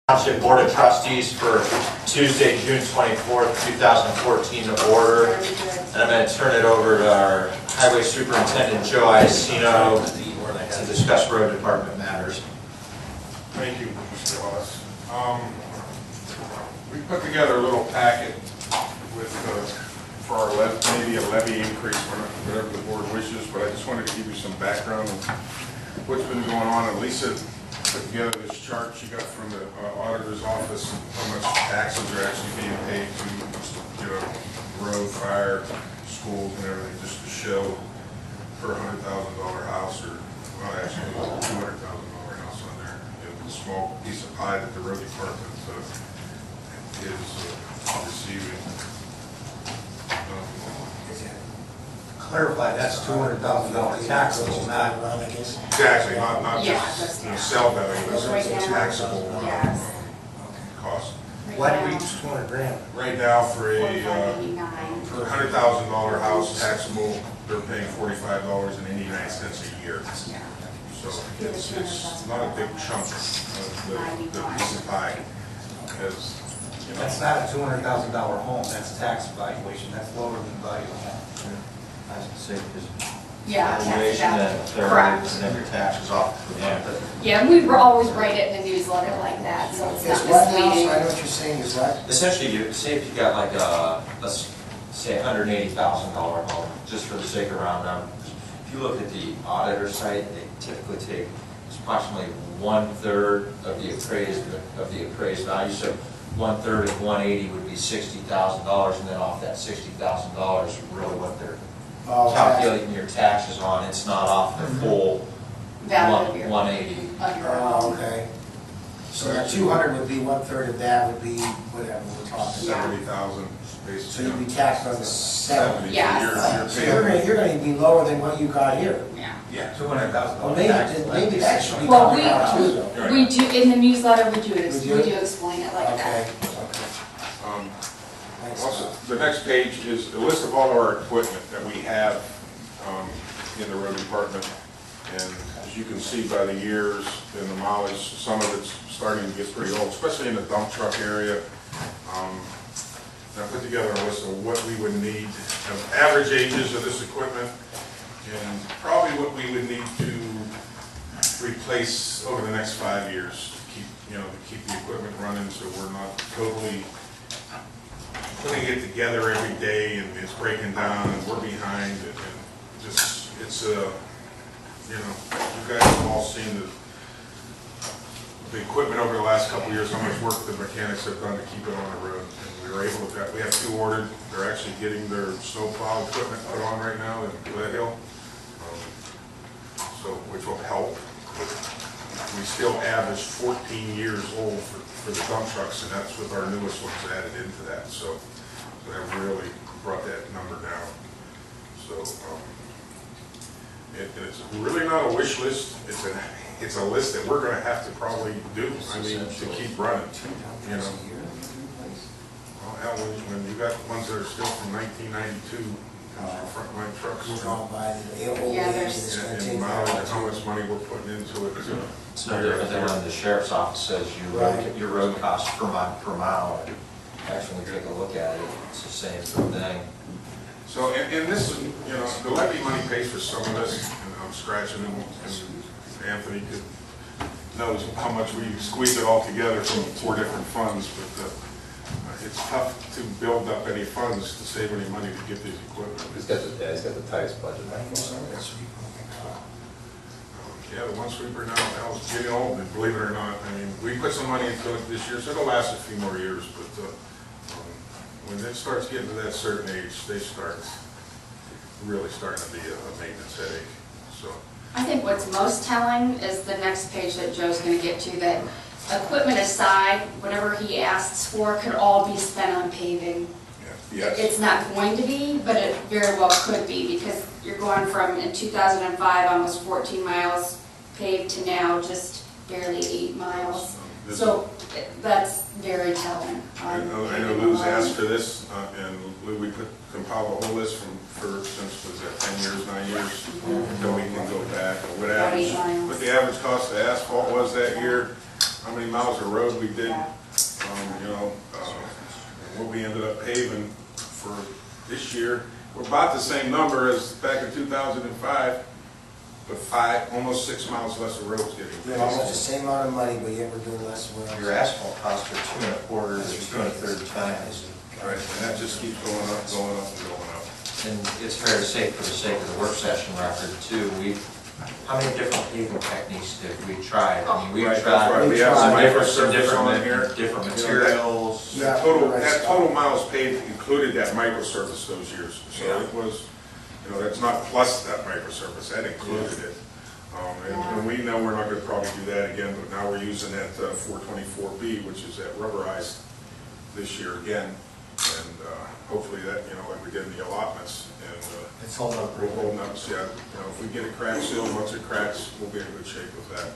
Township Board of Trustees for Tuesday, June 24th, 2014 to order. And I'm going to turn it over to our Highway Superintendent, Joe Iacino, to discuss road department matters. Thank you, Mr. Ellis. We put together a little packet with for our maybe a levy increase, whatever the board wishes, but I just wanted to give you some background of what's been going on. And Lisa put together this chart she got from the auditor's office, how much taxes are actually being paid to road, fire, schools, and everything, just to show for a $100,000 house, or well, actually a $200,000 house on there. It's a small piece of pie that the road department is receiving. Clarify, that's $200,000 taxable, not Exactly, not just sell value, it's taxable Yes. cost. what reaches 200 grand? Right now, for a $100,000 house taxable, they're paying $45.89 a year. So it's not a big chunk of the piece of pie. As, you know, That's not a $200,000 home, that's tax valuation, that's lower than value of home. I was going to say, because Yeah, valuation that's and correct. and then your taxes off. Yeah, we always write it in the newsletter like that, so it's It's not what now, so misleading. I know what you're saying is what? Essentially, you say if you got like a, let's say $180,000 home, just for the sake of round numbers. If you look at the auditor site, they typically take approximately 1/3 of the appraised value. So 1/3 of 180 would be $60,000, and then off that $60,000 is really what they're calculating your taxes on. It's not off the full Value of your- 180. of your Oh, home. okay. So that 200 would be 1/3 of that would be whatever we're talking about. 70,000 So basically. you'd be taxed on the 70. Yeah. So you're going to be lower than what you got here. Yeah. Yeah. $200,000 Well, tax. maybe that should be Well, coming out too, though. we do, in the newsletter, we do you? explain it like Okay, that. okay. Thanks. Also, the next page is a list of all of our equipment that we have in the road department. And as you can see by the years and the mileage, some of it's starting to get pretty old, especially in the dump truck area. I put together a list of what we would need, average ages of this equipment, and probably what we would need to replace over the next 5 years to keep the equipment running, so we're not totally putting it together every day and it's breaking down and we're behind, and just it's you guys have all seen the equipment over the last couple of years, how much work the mechanics have done to keep it on the road. And we were able to, we have 2 ordered. They're actually getting their snowplow equipment put on right now in Glen Hill, so which will help. We still average 14 years old for the dump trucks, and that's with our newest ones added into that. So that really brought that number down. So it's really not a wish list. It's a list that we're going to have to probably do. I mean, to keep running. Well, Al, when you got ones that are still from 1992, frontline trucks. Yeah, there's- And mileage, and how much money we're putting into it. It's no different than when the sheriff's office says your road costs per mile. Actually, when you take a look at it, it's the same thing. So, and this, the levy money pays for some of this, and I'm scratching, and Anthony knows how much we squeeze it all together from 4 different funds, but it's tough to build up any funds to save any money to get these equipment. He's got the tightest budget. Yeah, the one sweeper now, Al's getting old, and believe it or not, I mean, we put some money into it this year, so it'll last a few more years, but when it starts getting to that certain age, they start really starting to be a maintenance headache, so. I think what's most telling is the next page that Joe's gonna get to, that equipment aside, whatever he asks for could all be spent on paving. Yes. It's not going to be, but it very well could be, because you're going from, in 2005, almost 14 miles paved to now just barely 8 miles. So that's very telling. I know Lou's asked for this, and Lou, we compiled a whole list since was that 10 years, 9 years, until we can go back. What the average cost of asphalt was that year, how many miles of road we did, what we ended up paving for this year. We're about the same number as back in 2005, but almost 6 miles less of roads getting You have almost the paved. same amount of money, but yet we're doing less work. Your asphalt costs are 2.25 to 2.33 times. Right, and that just keeps going up, going up, and going up. And it's fair to say, for the sake of the work session record too, how many different paving techniques did we try? I mean, we've Right, that's tried right. We have some some different, surface on here. different You know, materials. Yeah. That total miles paved included that microsurface those years. So it was, that's not plus that microsurface, that included it. And we know we're not gonna probably do that again, but now we're using that 424B, which is that rubberized this year again. And hopefully that, like we did in the allotments, and It's holding up we're pretty good. holding up, so if we get a crack seal, once it cracks, we'll be in good shape with that.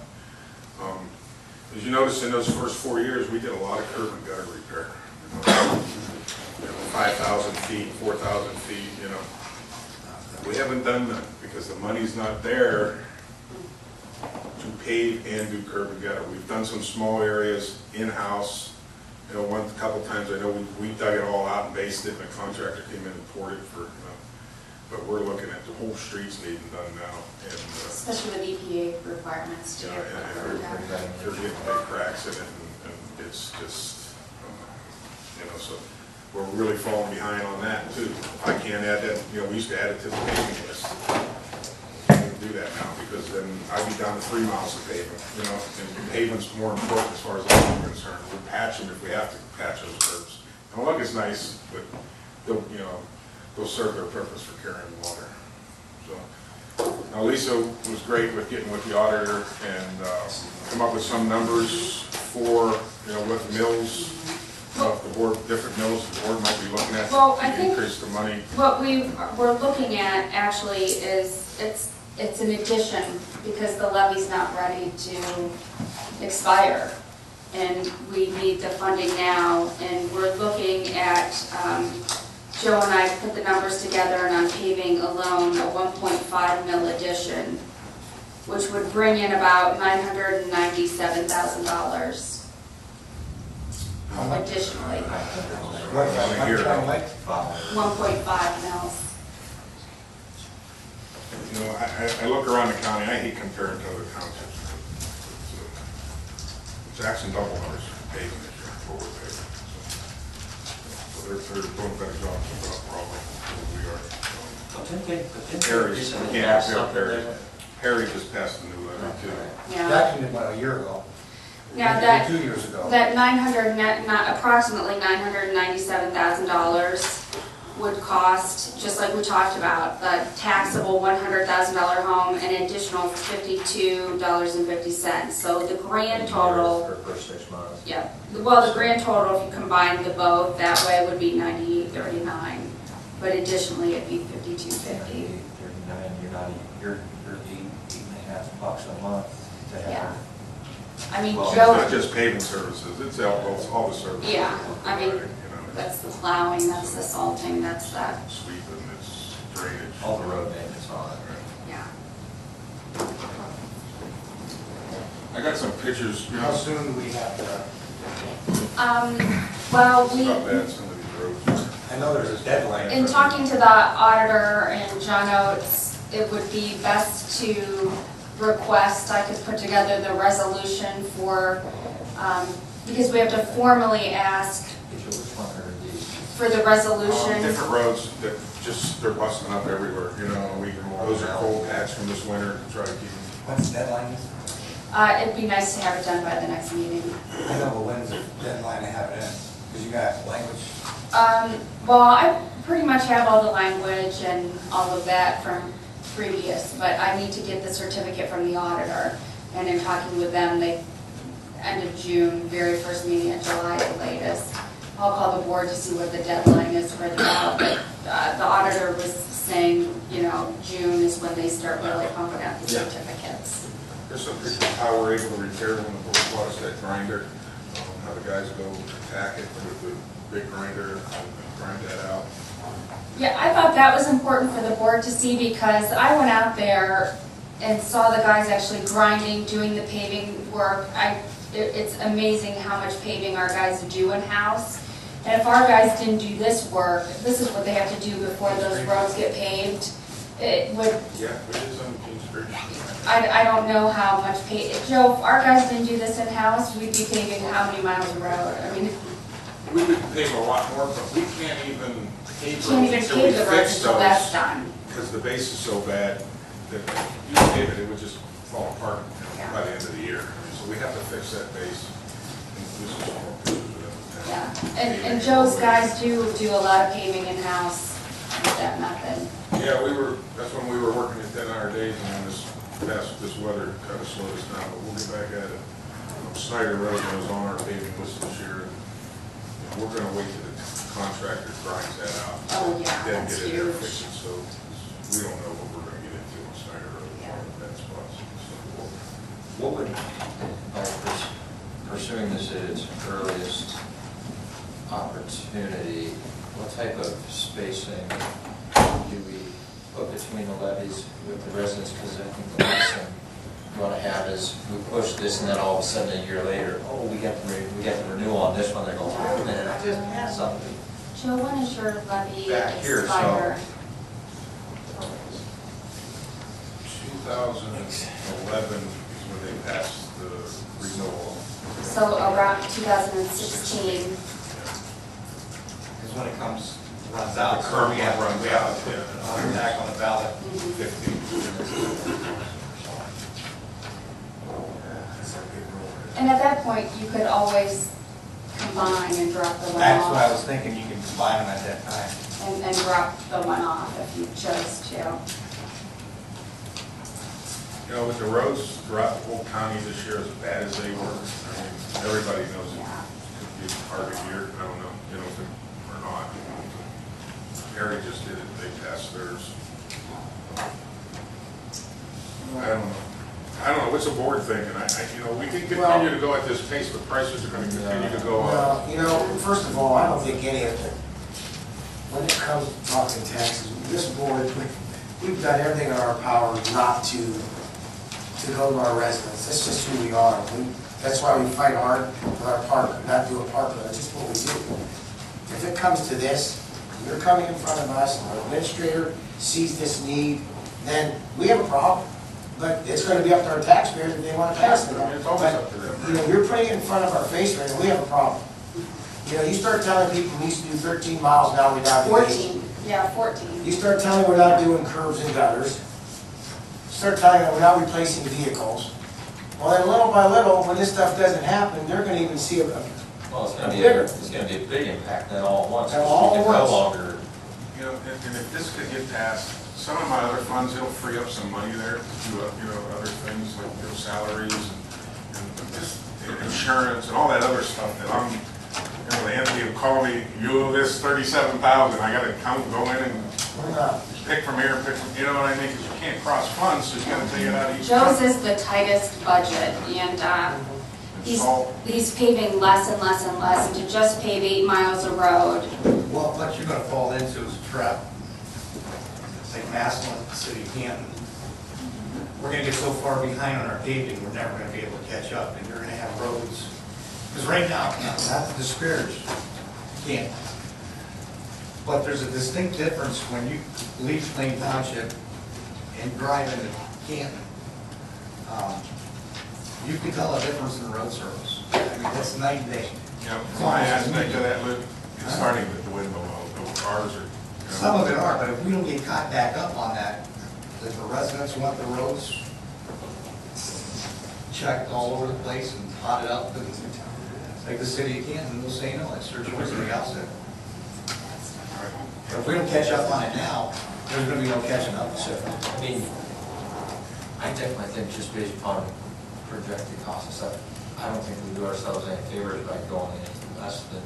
As you notice, in those first 4 years, we did a lot of curb and gutter repair. 5,000 feet, 4,000 feet, We haven't done that because the money's not there to pave and do curb and gutter. We've done some small areas in-house. A couple times I know we dug it all out and based it, and the contractor came in and poured it for, but we're looking at the whole streets needing done now. And, Especially with EPA requirements too. and they're getting big cracks in it, and it's just, so we're really falling behind on that too. If I can't add that, we used to add it to the paving list. I can't do that now because then I'd be down to 3 miles of pavement, and pavement's more important as far as I'm concerned. We'll patch them if we have to patch those curbs. And look, it's nice, but they'll serve their purpose for carrying water. So, now Lisa was great with getting with the auditor and come up with some numbers for, what mills, the board, different mills the board might be looking at Well, I to think increase the money. what we're looking at actually is, it's an addition because the levy's not ready to expire. And we need the funding now, and we're looking at, Joe and I put the numbers together, and on paving alone, a 1.5 mil addition, which would bring in about $997,000 How much? additionally. What, a year ago. 1.5 mils. I look around the county, I hate comparing to other townships. Jackson double numbers paving this year, what we're paving. So they're doing a better job of the problem than we are. Harry just passed the new levy too. Yeah. Jackson did one a year ago. Now They that, did 2 years ago. that approximately $997,000 would cost, just like we talked about, the taxable $100,000 home, an additional $52.50. So the grand total, For the first 6 months. yeah, well, the grand total, if you combine the both, that way would be $98.39. But additionally, it'd be $52.50. 39, you're $8.5 a month to have. Yeah. I mean, Well, It's Joe, not just paving services, it's all the services. Yeah, I mean, It's that's the plowing, that's the salting, that's that, sweeping, it's drainage. All the road maintenance on it. yeah. I got some pictures, How soon do we have to, Well, it's we, not bad, some of these roads. I know there's a deadline. in talking to the auditor and John Oates, it would be best to request, I could put together the resolution for, because we have to formally ask Which one are these? for the resolution. Different roads that they're busting up everywhere, those are cold patch from this winter to try to keep them. When's the deadline? It'd be nice to have it done by the next meeting. I know, but when's the deadline to have it in? Because you got language. Well, I pretty much have all the language and all of that from previous, but I need to get the certificate from the auditor. And in talking with them, end of June, very first meeting in July at the latest. I'll call the board to see what the deadline is for the ballot, but the auditor was saying, June is when they start really pumping out the Yeah. certificates. There's some pictures of how we're able to repair them with the that grinder, how the guys go attack it with the big grinder and grind that out. Yeah, I thought that was important for the board to see because I went out there and saw the guys actually grinding, doing the paving work. it's amazing how much paving our guys do in-house. And if our guys didn't do this work, this is what they have to do before those roads get paved, it would, Yeah, we did some King Street. I don't know how much Joe, if our guys didn't do this in-house, we'd be paving how many miles of road? I mean, We would pave a lot more, but we can't even pave can't roads even until we pave the roads fix until that's those. done. Because the base is so bad that if you pave it, it would just fall apart by the end of the year. So we have to fix that base. And this is all- Yeah, and Joe's guys do a lot of paving in-house with that method. Yeah, that's when we were working at 10-hour days, and then this weather kind of slowed us down, but we'll get back at it. Snyder Road was on our paving list this year, and we're gonna wait till the contractor grinds that out. Oh, yeah, Then that's get it there, huge. fix it, so we don't know what we're gonna get into on Snyder Road, that spot. So, What would, by pursuing this at its earliest opportunity, what type of spacing do we put between the levies with the residents? Because I think the last thing we want to have is we push this and then all of a sudden a year later, oh, we got the renewal on this one. They go, wait a minute, I just passed something. Joe, when is your levy Back here, so- expire? 2011 is when they passed the renewal. So around 2016. Because when it comes, runs out. The current we have- one runs we have out, to put yeah. it back on the ballot. 15. And at that point, you could always combine and drop the one That's what I off. was thinking, you can combine them at that time. And drop the one off if you chose to. You know, with the roads throughout the whole county this year, as bad as they were, I mean, everybody knows it Yeah. could be a hard year, I don't know, you know, if it or not. Harry just did it, they passed theirs. I don't know, what's the board thinking? You know, we can continue to go at this pace, but prices are gonna continue to go up. Well, you know, first of all, I don't think any of it, when it comes to talking taxes, this board, we've done everything in our power not to go to our residents. That's just who we are. That's why we fight hard with our partner, not do a partner, that's just what we do. If it comes to this, you're coming in front of us, and our administrator sees this need, then we have a problem. But it's gonna be up to our taxpayers if they wanna pass it. It's always up to them. You know, you're putting it in front of our face right now, we have a problem. You know, you start telling people we used to do 13 miles, now we're down to 8. 14, yeah, 14. You start telling we're not doing curbs and gutters. Start telling them we're not replacing vehicles. Well, then little by little, when this stuff doesn't happen, they're gonna even see Well, it's gonna be a big impact then all at once. And all at We can once. No longer, You know, and if this could get passed, some of my other funds, it'll free up some money there to do, you know, other things like, you know, salaries and just insurance and all that other stuff that I'm, you know, Anthony will call me, you owe this 37,000, I gotta go in and we're not. pick from here, pick from, you know what I mean, because you can't cross funds, so you gotta take it out of each. Joe's fund. is the tightest budget, and It's all- he's paving less and less and less, and to just pave 8 miles of road. Well, what you're gonna fall into is a trap. It's like Maslin, the city of Canton. We're gonna get so far behind on our paving, we're never gonna be able to catch up, and you're gonna have roads. Because right now, not to disparage Canton, but there's a distinct difference when you leave Plain Township and drive into Canton. You can tell a difference in road service. I mean, that's night and day. You know, my aspect of that, Luke, it's starting with the windmill, the cars are. you know, Some of it are, but if we don't get caught back up on that, if the residents want the roads checked all over the place and potted up, and like the city of Canton, they'll say no, that's their choice at the outset. But if we don't catch up on it now, there's gonna be no catching up. so, I mean, I definitely think just based upon projected costs and stuff, I don't think we do ourselves any favors by going anything less than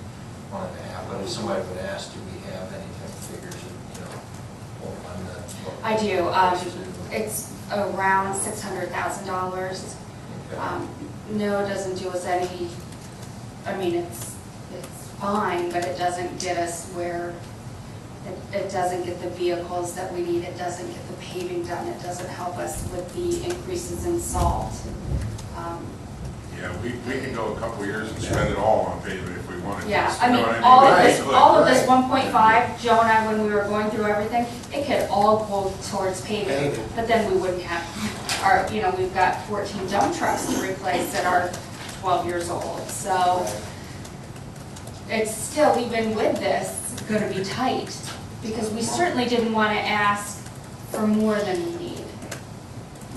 1.5. But if somebody would ask, do we have any type of figures, you know, on the? I do, it's around $600,000. No, it doesn't do us any, I mean, it's fine, but it doesn't get us where, it doesn't get the vehicles that we need, it doesn't get the paving done, it doesn't help us with the increases in salt. Yeah, we can go a couple of years and spend it all on pavement if we wanted to. Yeah, You I know mean, what all of We this, could. all of this 1.5, Joe and I, when we were going through everything, it could all go towards paving, Paving. but then we wouldn't have, our, you know, we've got 14 dump trucks to replace that are 12 years old, so it's still, even with this, gonna be tight, because we certainly didn't wanna ask for more than we need.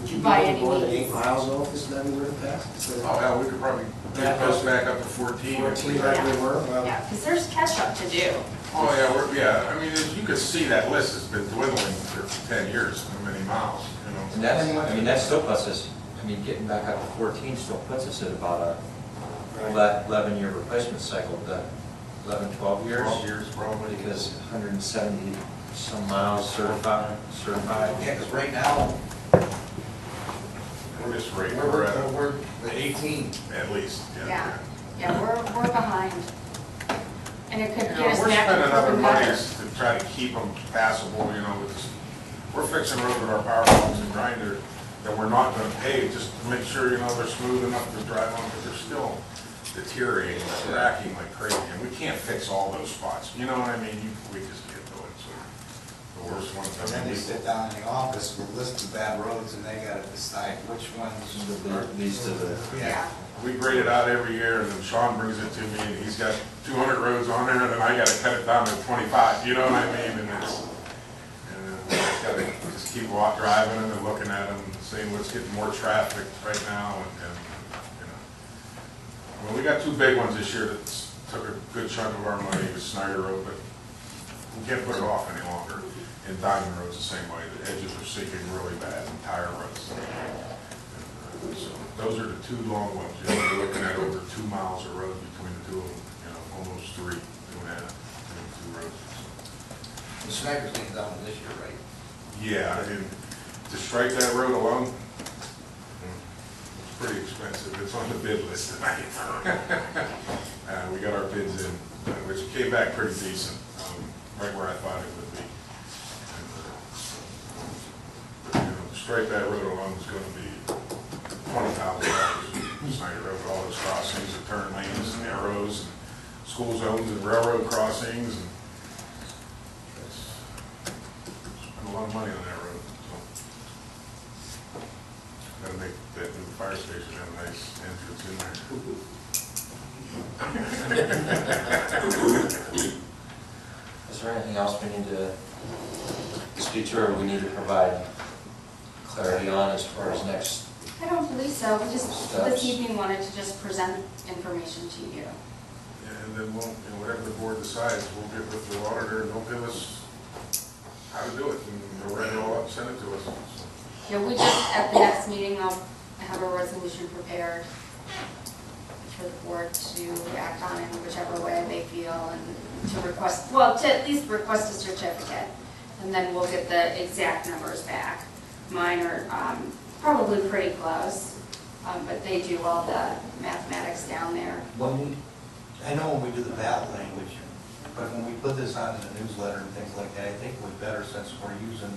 Would you be By able to any more than means. 8 miles though if this levy were to pass? Instead of Oh, yeah, we could probably get those back up to 14. 14 like we were? Well, Yeah, because there's catch-up to do. Oh, yeah, yeah, I mean, as you can see, that list has been dwindling for 10 years, how many miles, you know? And that's, I mean, that still puts us, I mean, getting back up to 14 still puts us at about a 11-year replacement cycle, the 11, 12 years. 12 years probably. Because 170 some miles certified. Yeah, because right now, We're just right, we're at, we're at 18. at least, Yeah, yeah, we're behind. And it could You get know, us we're back spending to other moving better. monies to try to keep them passable, you know, with this, we're fixing roads with our power pumps and grinder that we're not gonna pave, just to make sure, you know, they're smooth enough to drive on, but they're still deteriorating, cracking like crazy, and we can't fix all those spots, you know what I mean? We just can't do it, so the worst ones. And then they sit down in the office with a list of bad roads and they gotta decide which ones are. These to the, Yeah, We grade it out every year, and then Sean brings it to me, and he's got 200 roads on there, and then I gotta cut it down to 25, you know what I mean? And it's, we just gotta just keep driving them and looking at them, seeing what's getting more traffic right now, and, you know. Well, we got two big ones this year that took a good chunk of our money, with Snyder Road, but we can't put it off any longer. And Diamond Road's the same way, the edges are sinking really bad, and Tire Road's. So those are the two long ones, you know, we're looking at over 2 miles of road between the two of them, you know, almost 3, 2.5, between the two roads. The Sniper's getting done this year, right? Yeah, and to strike that road alone, it's pretty expensive, it's on the bid list tonight. We got our bids in, which came back pretty decent, right where I thought it would be. And, you know, to strike that road alone is gonna be $20,000. Snyder Road, all those crossings, the turn lanes, and arrows, and school zones, and railroad crossings, and spend a lot of money on that road, so. Gotta make that new fire station have a nice entrance in there. is there anything else we need to speak to, or we need to provide clarity on as far as next? I don't believe so, we just, Steps. this evening wanted to just present information to you. And then we'll, you know, whatever the board decides, we'll get with the auditor, and they'll give us how to do it, and they'll write it all up, and send it to us. So. Yeah, we just, at the next meeting, I'll have a resolution prepared for the board to act on in whichever way they feel, and to request, well, to at least request a certificate, and then we'll get the exact numbers back. Mine are probably pretty close, but they do all the mathematics down there. I know when we do the ballot language, but when we put this on in the newsletter and things like that, I think it was better since we're using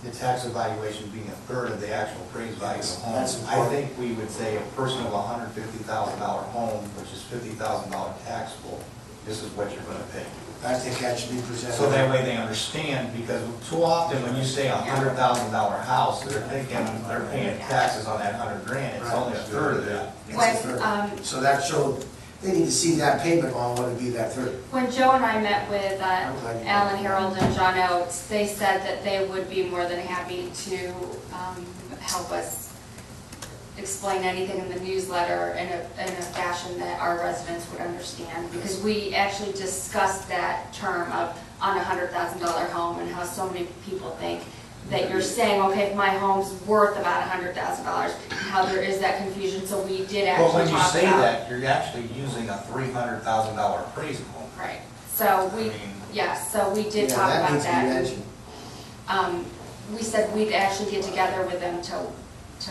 the tax evaluation being a third of the actual appraised value of the home. That's I important. think we would say a person of $150,000 home, which is $50,000 taxable, this is what you're gonna pay. I think that should be presented. So that way they understand, because too often when you say $100,000 house, they're thinking they're paying taxes on that $100,000, it's only a third of that. It's the third. So that showed, they need to see that payment on what would be that third. When Joe and I met with I'm glad you- Alan Harold and John Oates, they said that they would be more than happy to help us explain anything in the newsletter in a fashion that our residents would understand, because we actually discussed that term of on a $100,000 home, and how so many people think that you're saying, okay, if my home's worth about $100,000, how there is that confusion, so we did Well, when actually you talk say about. that, you're actually using a $300,000 appraisal. Right, so I we, mean- yes, so we did Yeah, talk that about needs to be that. mentioned. We said we'd actually get together with them to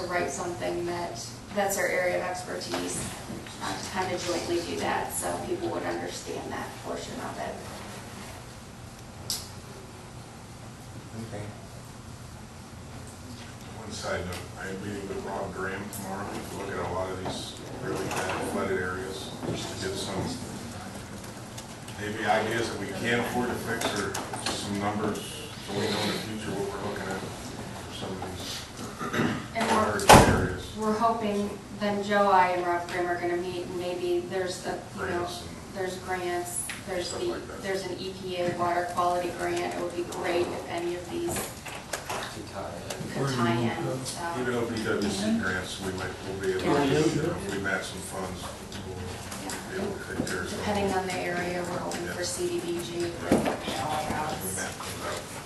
write something that's our area of expertise, to kind of jointly do that, so people would understand that portion of it. Okay. side note, I am meeting with Rob Graham tomorrow to look at a lot of these really bad flooded areas, just to get some, maybe ideas that we can afford to fix, or just some numbers, so we know in the future what we're looking at for some of these And hard areas. we're hoping then Joe, I, and Rob Grimm are gonna meet, and maybe there's the, you know, Grants and there's grants, there's stuff the, like that. there's an EPA water quality grant. It would be great if any of these could tie in, so. Even though PWC grants, we'll be able to, Yeah. if we match some funds, we'll be able to take care of some. Depending on the area, we're hoping for CDBG. We match those out.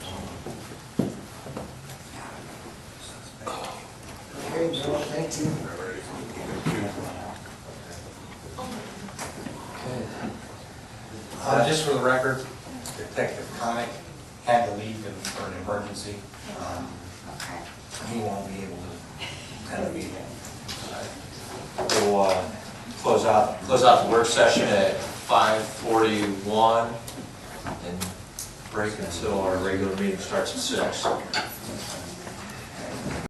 Okay, Joe, thank you. Alrighty. Thank you. Just for the record, Detective Connick had to leave for an emergency. Okay. He won't be able to kind of be there. We'll close out the work session at 5:41 and break until our regular meeting starts at 6.